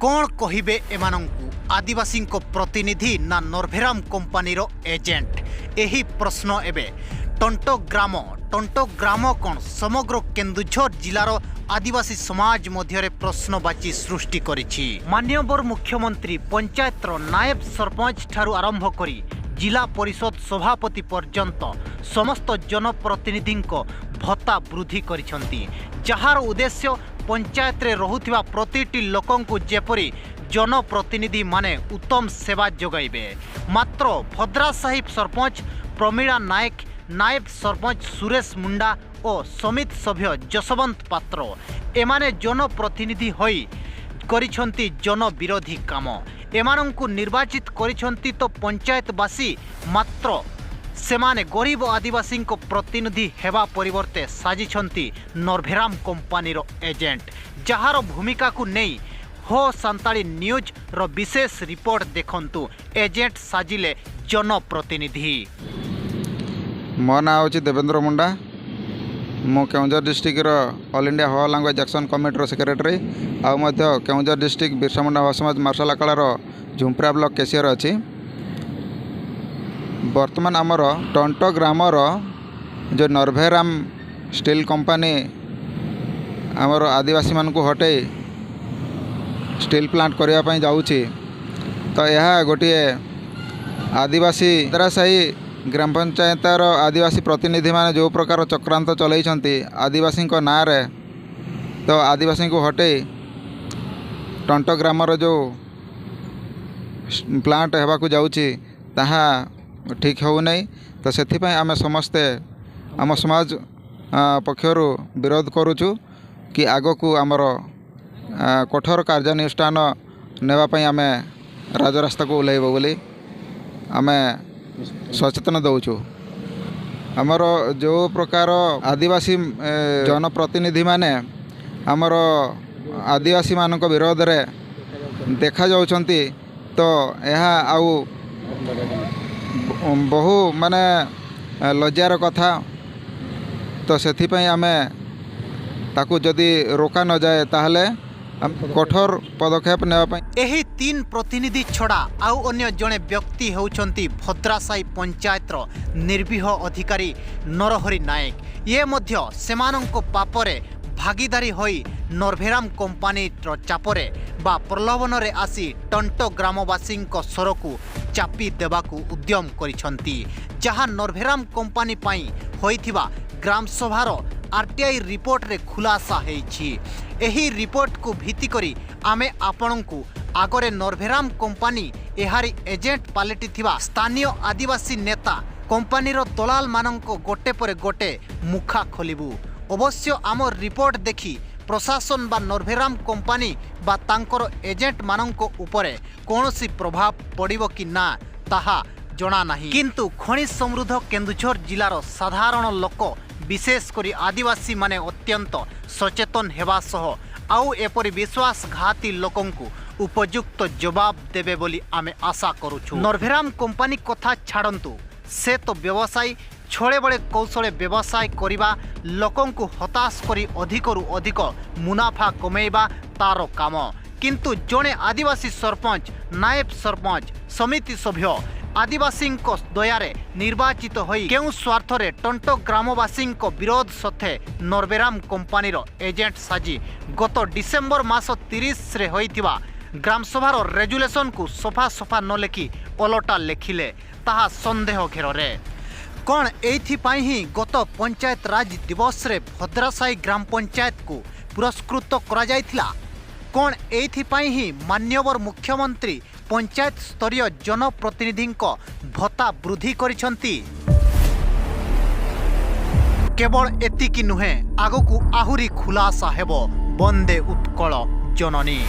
कौन कहिबे एमानंकु आदिवासी प्रतिनिधि ना नरभेराम कंपानी एजेंट एही प्रश्न एबे टंटो ग्राम कौन समग्र केन्दुझर जिलार आदिवासी समाज मध्य प्रश्नवाची सृष्टि करिछि। माननीय मुख्यमंत्री पंचायतर नायब सरपंच ठारू आरंभ करी जिला परिषद सभापति पर्यंत समस्त जनप्रतिनिधि भत्ता वृद्धि करिसंती, जहार उद्देश्य पंचायत रे रहुथिबा प्रतिटी लोकंकु जेपरी जनप्रतिनिधि माने उत्तम सेवा जोगाइबे। मात्र भद्रा साहिब सरपंच प्रमीला नायक, नायब सरपंच सुरेश मुंडा और समिति सभ्य जसवंत पात्र एमाने जनप्रतिनिधि होई करिसंती जन विरोधी काम। एमानंकु निर्वाचित करिसंती तो पंचायतवासी मात्र सेमाने गरीब आदिवासी प्रतिनिधि हेबा परिवर्ते साजिछंती नरभेराम कंपानी एजेंट, जहार भूमिका को नहीं हो सांताली न्यूज रो विशेष रिपोर्ट देखंतु। एजेंट साजिले जनप्रतिनिधि। मो ना हूँ देवेंद्र मुंडा, मु Keonjhar district All India Ho language action committee secretary आउे केउंझर डिस्ट्रिक्ट बिरसा मुंडा हवा समाज मार्शल आखड़ार झुंपरा ब्लॉक केसियर अच्छी। बर्तमान आमर टंटो ग्रामर जो नरभेराम स्टील कंपानी आमर आदिवासी मान को हटे स्टील प्लांट करने जाऊँगी, तो यह गोटे आदिवासी दरासाही ग्राम पंचायतर आदिवासी प्रतिनिधि माने जो प्रकार चक्रांत चलैछंती आदिवासी नाँ रे, तो आदिवासी को हटे टंटो ग्रामर जो प्लांट होगा जाऊँगी ताहा ठीक हो नहीं। तो से आम समस्ते आम समाज पक्षर विरोध करुचु कि आग को आमर कठोर कार्यानुष्ठान नेवाई आम राजरास्ता को ओह्लैब बोली आम सचेतन दौचु। आमर जो प्रकार आदिवासी जनप्रतिनिधि माने आमर आदिवासी मानक विरोध रे देखा जाउछंती, तो यह आउ बहु माने लज्जार कथा। तो सेथिपई आमे ताकू जदि रोका न जाए ताहले कठोर पदक्षेप नेबाई। एही तीन प्रतिनिधि छड़ा आउ अन्य जड़े व्यक्ति होउछंती भद्रासाई पंचायतर निर्भीह अधिकारी नरहरि नायक। ये मध्य सेमानंको पापरे भागीदारी होई नरभेराम कंपानी चापरे बा प्रलोभन रे आसी टंटो ग्रामवासी स्वरकू चापी देवाकू उद्यम करिसंती, जहां नरभेराम कंपानी पाई होइथिबा ग्राम सभार आरटीआई रिपोर्ट रे खुलासा हेछि। एही रिपोर्ट को भित्ति करी आमे आपणंकु आगरे नरभेराम कंपानी एहारी एजेंट पालटिथिबा स्थानीय आदिवासी नेता कंपानीर दलाल मानंको गोटे पर गोटे मुखा खोलिबु। अवश्य आम रिपोर्ट देखी प्रशासन बा नरभेराम कंपानी बा तांकर एजेंट मानंको उपरे कौनसी प्रभाव पड़िबो कि ना ताहा जणा नाही, किंतु खनि समृद्ध केन्दुझर जिलार साधारण लोक विशेष करी आदिवासी माने अत्यंत सचेतन हेबा सह आउ एपरि विश्वासघाती लोकंकु उपयुक्त जवाब देबे बोली आमे आशा करूछु। नरभेराम कंपानी कथा छाड़ंतु, से तो व्यवसायी छड़े बड़े कौशले व्यवसाय करिबा लोकंकु हताश करी अधिकरु अधिक मुनाफा कमेइबा तार काम, किंतु जड़े आदिवासी सरपंच, नायब सरपंच, समिति सभ्य आदिवासी दयारे निर्वाचित होई केउ स्वार्थरे टंटो ग्रामवासी विरोध सत्वे नरभेराम कंपानीर एजेंट साजी गत डिसेम्बर मास 30 रे होइथिबा ग्राम सभार रेजुलेशन को सफा सफा न लेखि ओलटा लेखिले ताहा संदेह घेरे। कौन एइथिपाई ही गत पंचायत राज दिवस रे भद्रासाई ग्राम पंचायत को पुरस्कृत करा जायथिला? कौन एइथिपाई ही माननीय मुख्यमंत्री पंचायत स्तरीय जनप्रतिनिधि भत्ता वृद्धि करिसंती? केवल एतिकी नुहे, आगकू आहुरी खुलासा हेबो। वंदे उत्कल जननी।